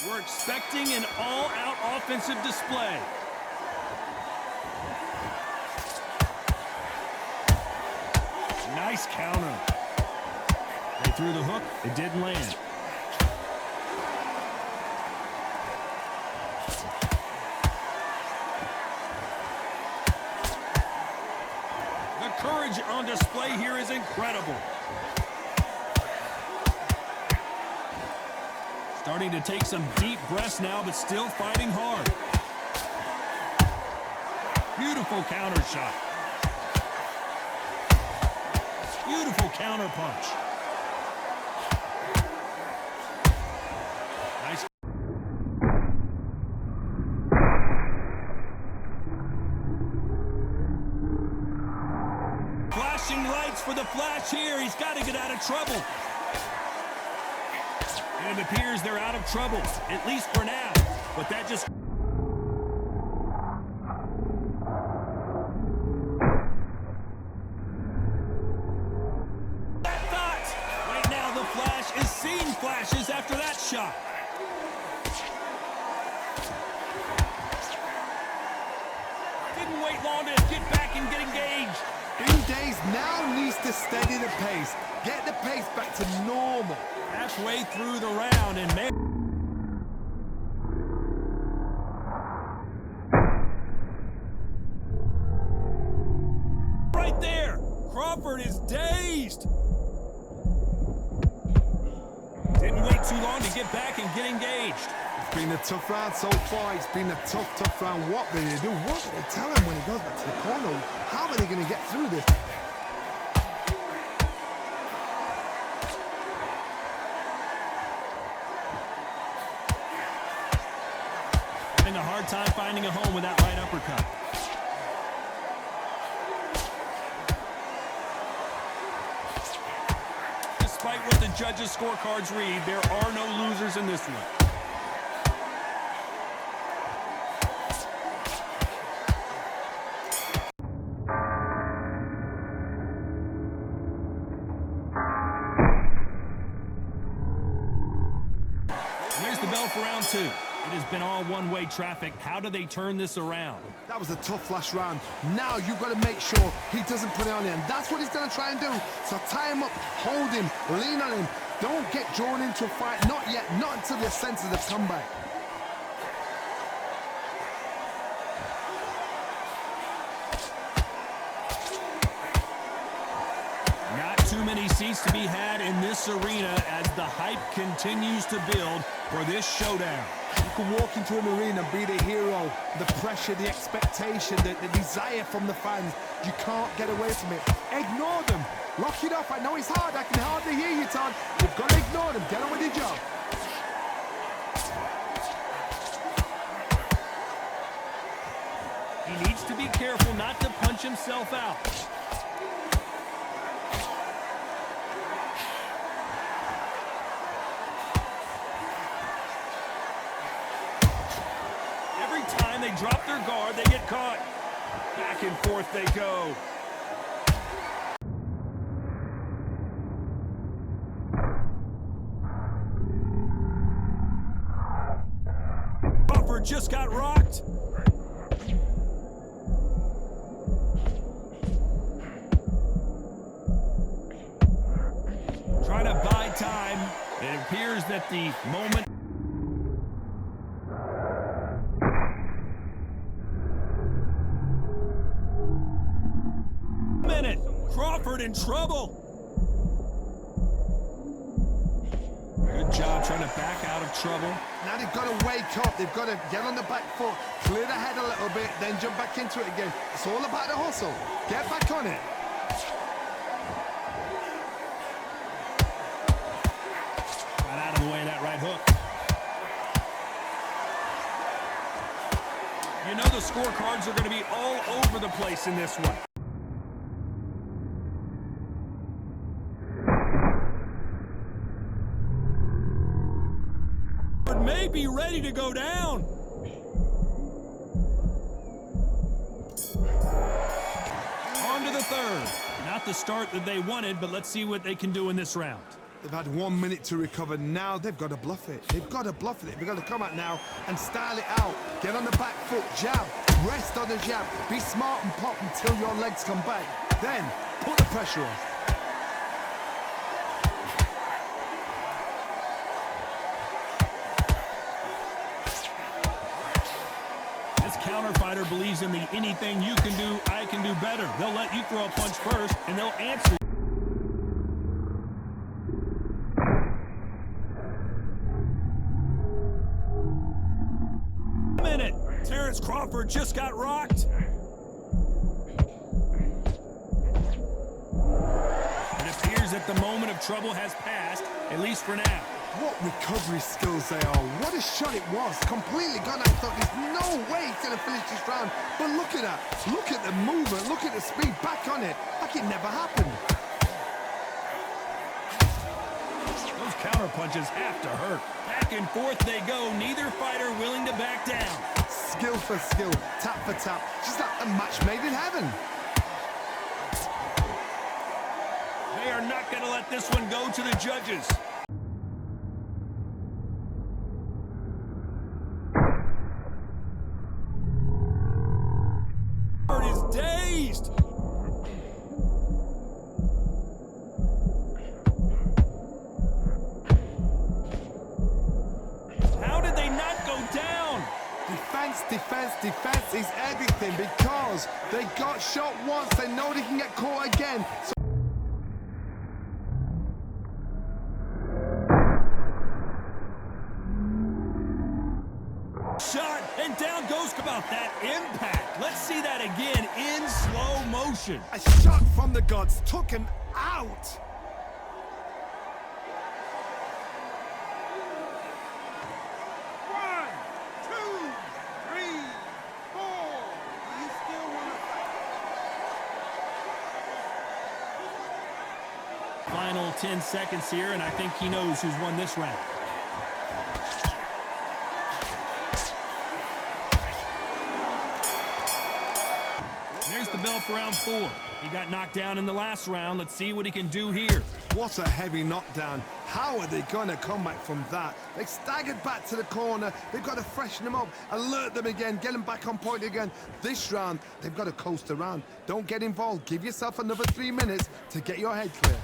We're expecting an all-out offensive display. Nice counter. They threw the hook. It didn't land. The courage on display here is incredible. Starting to take some deep breaths now, but still fighting hard. Beautiful counter shot. Beautiful counter punch. Nice. Flashing lights for the flash here. He's got to get out of trouble. And it appears they're out of trouble, at least for now. But that just... flashes after that shot. Didn't wait long to get back and get engaged. Days now needs to steady the pace. Get the pace back to normal. Halfway through the round and man. Right there. Crawford is dazed. Didn't wait too long to get back and get engaged. It's been a tough round so far. It's been a tough round. What will they do? What will they tell him when he goes back to the corner? How are they going to get through this? Having a hard time finding a home with that right uppercut. Despite what the judges' scorecards read, there are no losers in this one. And here's the bell for round two. It has been all one-way traffic. How do they turn this around? That was a tough last round. Now you've got to make sure he doesn't put it on him. That's what he's going to try and do. So tie him up, hold him, lean on him. Don't get drawn into a fight. Not yet. Not until your senses have come back. Not too many seats to be had in this arena as the hype continues to build for this showdown. You can walk into an arena and be the hero. The pressure, the expectation, the desire from the fans. You can't get away from it. Ignore them. Lock it off. I know it's hard. I can hardly hear you, Todd. You've got to ignore them. Get on with your job. He needs to be careful not to punch himself out. Every time they drop their guard, they get caught. Back and forth they go. Crawford just got rocked. Trying to buy time. It appears that the moment... Crawford in trouble. Good job trying to back out of trouble. Now they've got to wake up. They've got to get on the back foot, clear the head a little bit, then jump back into it again. It's all about the hustle. Get back on it. Got out of the way of that right hook. You know the scorecards are going to be all over the place in this one. May be ready to go down. On to the third. Not the start that they wanted, but let's see what they can do in this round. They've had 1 minute to recover. Now they've got to bluff it. They've got to bluff it. They've got to come out now and style it out. Get on the back foot, jab, rest on the jab. Be smart and pop until your legs come back. Then put the pressure on. Counter fighter believes in the anything you can do, I can do better. They'll let you throw a punch first, and they'll answer. A minute. Terence Crawford just got rocked. It appears that the moment of trouble has passed, at least for now. What recovery skills they are. What a shot it was. Completely gone. I thought there's no way he's going to finish this round. But look at that. Look at the movement. Look at the speed. Back on it. Like it never happened. Those counter punches have to hurt. Back and forth they go. Neither fighter willing to back down. Skill for skill. Tap for tap. Just like a match made in heaven. They are not going to let this one go to the judges. Is dazed. How did they not go down? Defense, defense, defense is everything because they got shot once. They know they can get caught again. So shot and down goes. About that impact. Let's see that again in slow motion. A shot from the gods took him out. One, two, three, four. You still want to fight? Final 10 seconds here, and I think he knows who's won this round. There's the bell for round 4. He got knocked down in the last round. Let's see what he can do here. What a heavy knockdown. How are they going to come back from that? They staggered back to the corner. They've got to freshen them up, alert them again, get them back on point again. This round, they've got to coast around. Don't get involved. Give yourself another 3 minutes to get your head clear.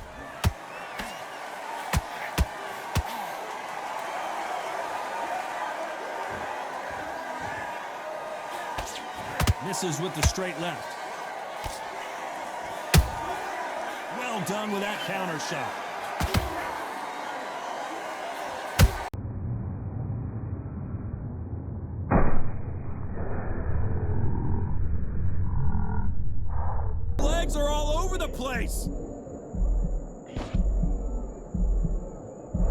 Misses with the straight left. Well done with that counter shot. Legs are all over the place.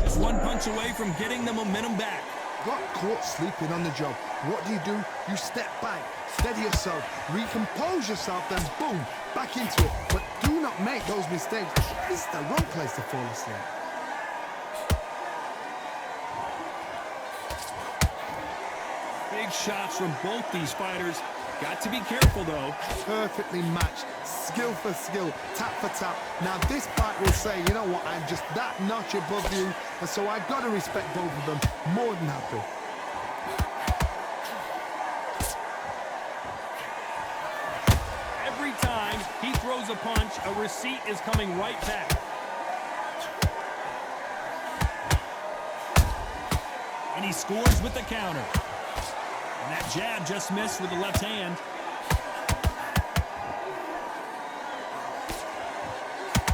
Just one punch away from getting the momentum back. Got caught sleeping on the job. What do? You step back, steady yourself, recompose yourself, then boom, back into it. But do not make those mistakes. This is the wrong place to fall asleep. Big shots from both these fighters. Got to be careful, though. Perfectly matched, skill for skill, tap for tap. Now this fight will say, you know what, I'm just that notch above you, and so I've got to respect both of them. More than happy. Every time he throws a punch, a receipt is coming right back. And he scores with the counter. And that jab just missed with the left hand.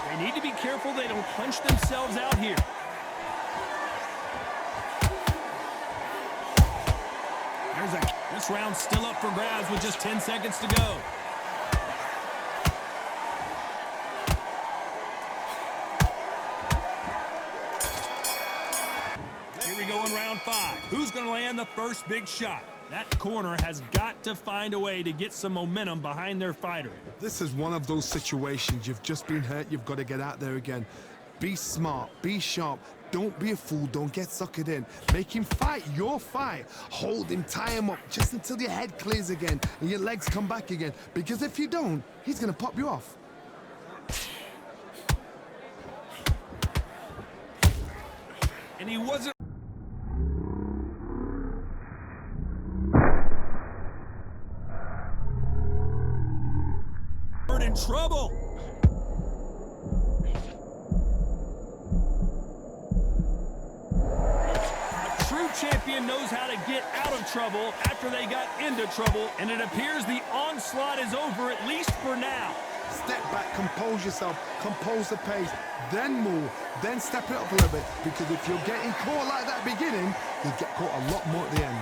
They need to be careful they don't punch themselves out here. This round's still up for grabs with just 10 seconds to go. Here we go in round 5. Who's going to land the first big shot? That corner has got to find a way to get some momentum behind their fighter. This is one of those situations. You've just been hurt. You've got to get out there again. Be smart. Be sharp. Don't be a fool. Don't get suckered in. Make him fight your fight. Hold him. Tie him up just until your head clears again and your legs come back again. Because if you don't, he's going to pop you off. He wasn't in trouble. A true champion knows how to get out of trouble after they got into trouble, and it appears the onslaught is over, at least for now. Step back, compose yourself, compose the pace, then move, then step it up a little bit, because if you're getting caught like that at the beginning, you'll get caught a lot more at the end.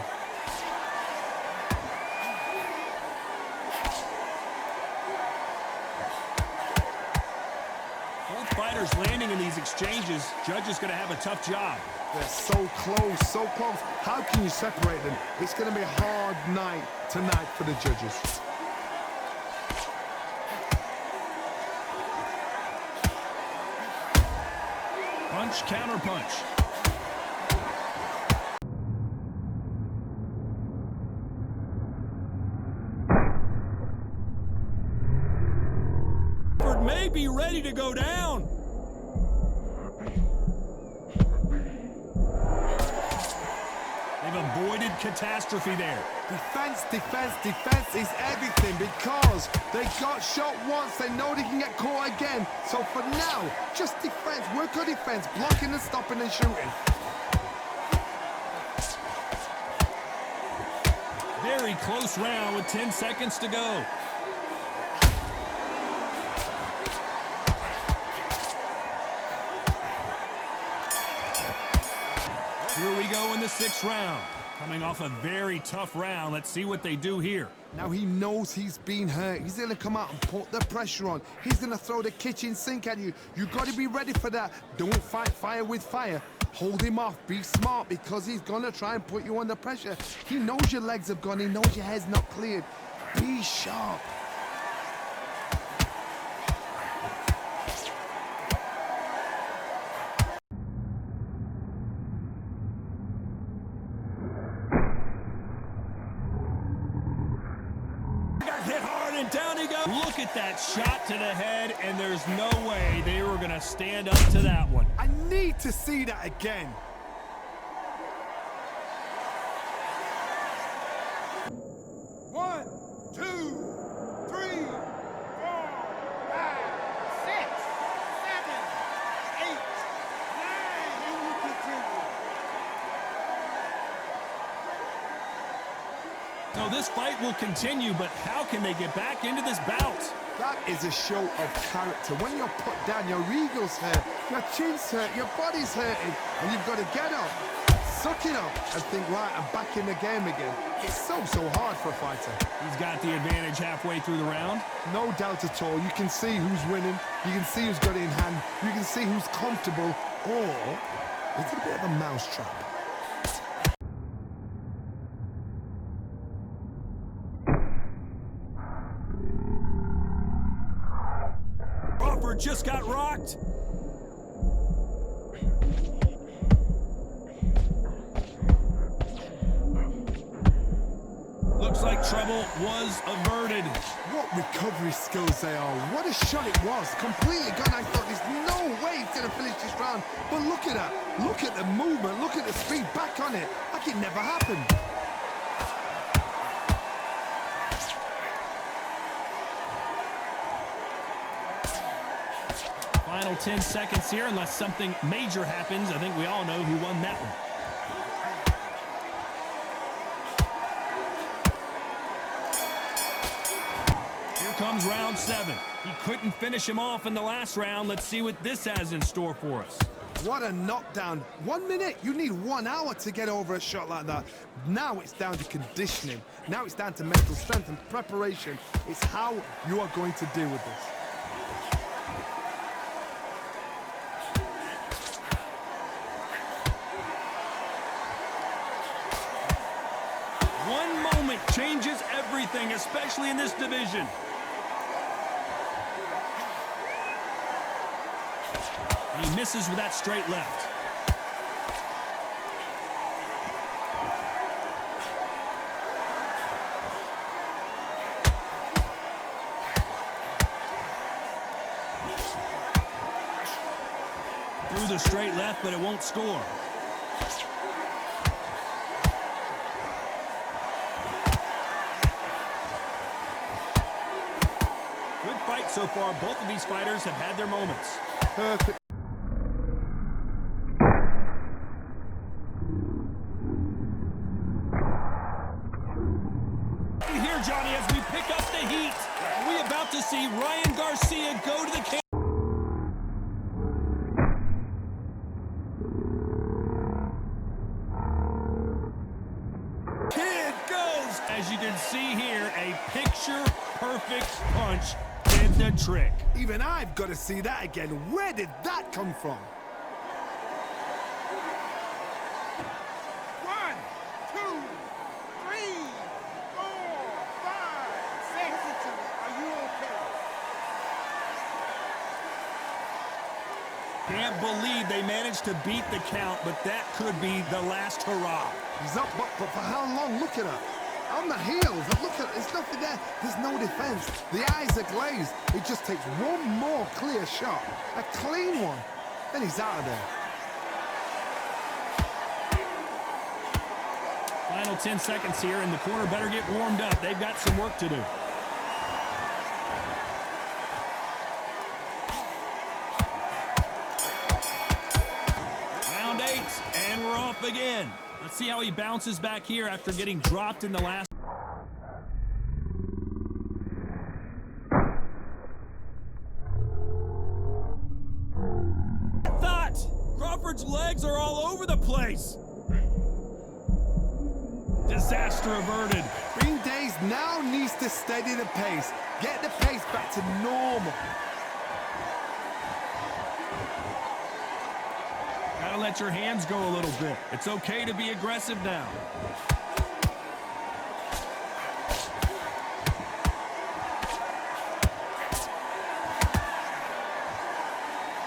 Both fighters landing in these exchanges. Judge is going to have a tough job. They're so close, so close. How can you separate them? It's going to be a hard night tonight for the judges. Punch, counter punch. Crawford may be ready to go down. They've avoided catastrophe there. Defense, defense, defense is everything, because they got shot once, they know they can get caught again. So for now, just defense, work on defense, blocking and stopping and shooting. Very close round with 10 seconds to go. Here we go in the 6th round. Coming off a very tough round. Let's see what they do here. Now he knows he's been hurt. He's gonna come out and put the pressure on. He's gonna throw the kitchen sink at you. You gotta be ready for that. Don't fight fire with fire. Hold him off. Be smart, because he's gonna try and put you under pressure. He knows your legs have gone. He knows your head's not cleared. Be sharp. Down he goes. Look at that shot to the head, and there's no way they were going to stand up to that one. I need to see that again. One, two, three, 4, 5, 6, 7, 8, 9. And we continue. So this fight will continue, but how can they get back into this bout? That is a show of character. When you're put down, your ego's hurt, your chin's hurt, your body's hurting, and you've got to get up, suck it up, and think, right, I'm back in the game again. It's so hard for a fighter. He's got the advantage halfway through the round. No doubt at all. You can see who's winning. You can see who's got it in hand. You can see who's comfortable. Or it's a bit of a mousetrap. Crawford just got rocked. Looks like trouble was averted. What recovery skills they are. What a shot it was. Completely gone. I thought there's no way he's going to finish this round. But look at that. Look at the movement. Look at the speed. Back on it. Like it never happened. Final 10 seconds here, unless something major happens. I think we all know who won that one. Here comes round 7. He couldn't finish him off in the last round. Let's see what this has in store for us. What a knockdown. 1 minute, you need 1 hour to get over a shot like that. Now it's down to conditioning. Now it's down to mental strength and preparation. It's how you are going to deal with this. One moment changes everything, especially in this division. And he misses with that straight left. Through the straight left, but it won't score. So far, both of these fighters have had their moments. Perfect. Here, Johnny, as we pick up the heat, are we about to see Ryan Garcia go to the cage? Kid goes! As you can see here, a picture-perfect punch did the trick. Even I've got to see that again. Where did that come from? 1, 2, 3, 4, 5, 6. Are you okay? Can't believe they managed to beat the count, but that could be the last hurrah. He's up, but for how long? Look at her. On the heels. Look at, there's nothing there. There's no defense. The eyes are glazed. It just takes one more clear shot. A clean one. Then he's out of there. Final 10 seconds here, and the corner better get warmed up. They've got some work to do. Round 8, and we're off again. Let's see how he bounces back here after getting dropped in the last. Thought! Crawford's legs are all over the place. Disaster averted. Green Days now needs to steady the pace. Get the pace back to normal. Gotta let your hands go a little bit. It's okay to be aggressive now.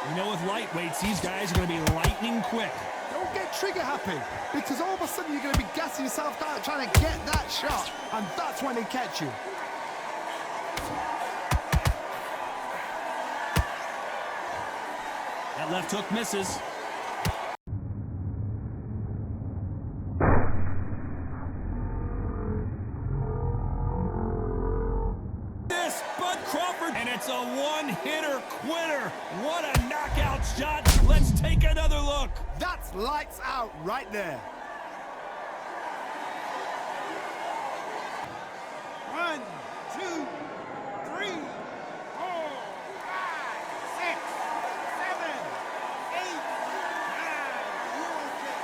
You know, with lightweights, these guys are going to be lightning quick. Don't get trigger happy, because all of a sudden you're going to be gassing yourself out trying to get that shot, and that's when they catch you. That left hook misses. Crawford, and it's a one-hitter quitter. What a knockout shot. Let's take another look. That's lights out right there. 1, 2, 3, 4, 5, 6, 7, 8, 9. Are you okay?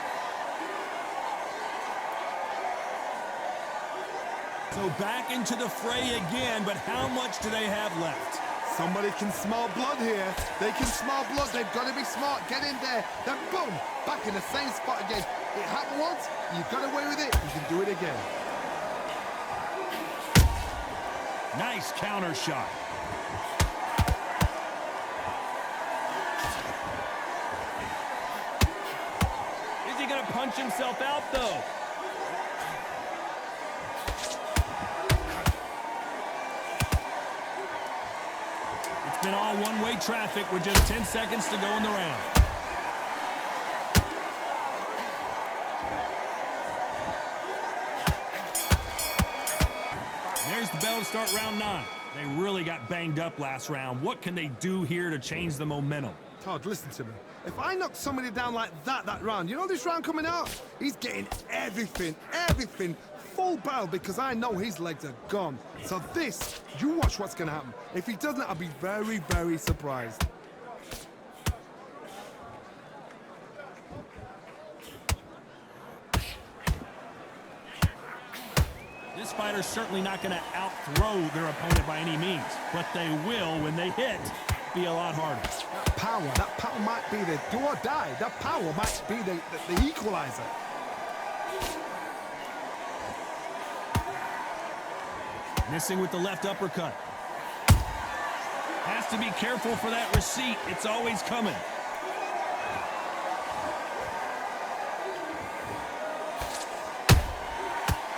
So back into the fray again, but how much do they have left? Somebody can smell blood here. They can smell blood. They've got to be smart. Get in there. Then boom, back in the same spot again. It happened once. You got away with it. You can do it again. Nice counter shot. Is he going to punch himself out, though? It's been all one-way traffic with just 10 seconds to go in the round. There's the bell to start round 9. They really got banged up last round. What can they do here to change the momentum? Todd, listen to me. If I knock somebody down like that round, you know this round coming out? He's getting everything, full barrel, because I know his legs are gone. So this, you watch what's going to happen. If he doesn't, I'll be very, very surprised. This fighter's certainly not going to out-throw their opponent by any means, but they will, when they hit, be a lot harder. That power might be the do or die. That power might be the equalizer. Missing with the left uppercut. Has to be careful for that receipt. It's always coming.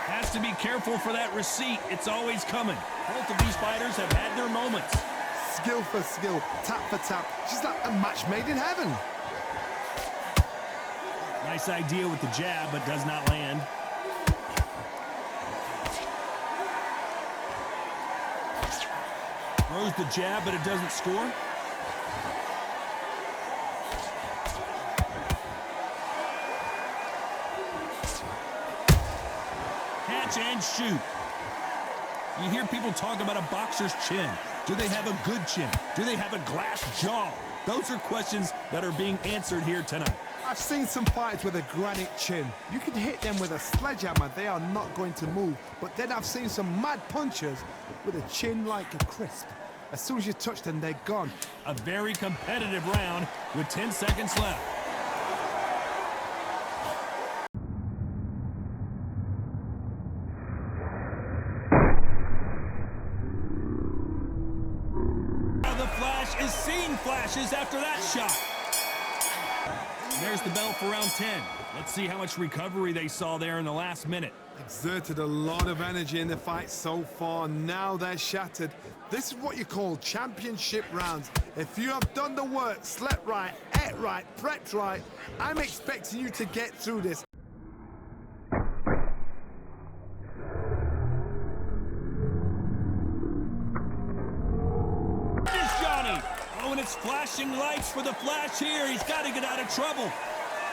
Has to be careful for that receipt. It's always coming. Both of these fighters have had their moments. Skill for skill, tap for tap. She's like a match made in heaven. Nice idea with the jab, but does not land. Throws throws the jab, but it doesn't score. Catch and shoot. You hear people talk about a boxer's chin. Do they have a good chin? Do they have a glass jaw? Those are questions that are being answered here tonight. I've seen some fighters with a granite chin. You can hit them with a sledgehammer, they are not going to move. But then I've seen some mad punchers with a chin like a crisp. As soon as you touch them, they're gone. A very competitive round with 10 seconds left. The Flash is seeing flashes after that shot. There's the bell for round 10. Let's see how much recovery they saw there in the last minute. Exerted a lot of energy in the fight so far. Now they're shattered. This is what you call championship rounds. If you have done the work, slept right, ate right, prepped right, I'm expecting you to get through this. Here's Johnny. Oh, and it's flashing lights for the Flash here. He's got to get out of trouble.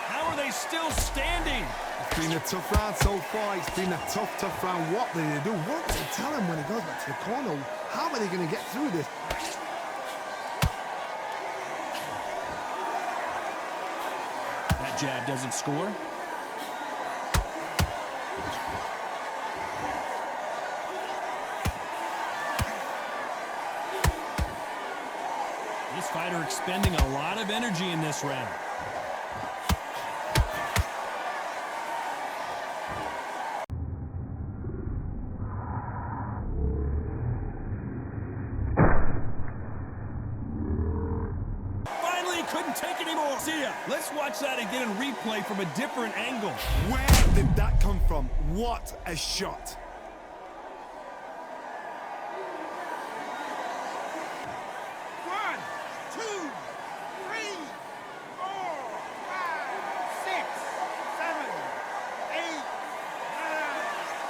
How are they still standing? It's been a tough round so far. It's been a tough round. What do they do? What do they tell him when he goes back to the corner? How are they going to get through this? That jab doesn't score. This fighter expending a lot of energy in this round. Couldn't take anymore. Garcia. Let's watch that again in replay from a different angle. Where did that come from? What a shot. One, two, three, 4, 5, 6, 7, 8, 9,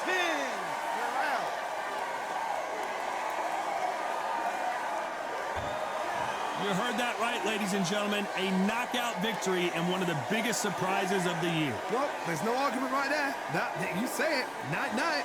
10. You're out. You heard that right, ladies and gentlemen. A knockout victory and one of the biggest surprises of the year. Well, there's no argument right there. You say it. Night, night.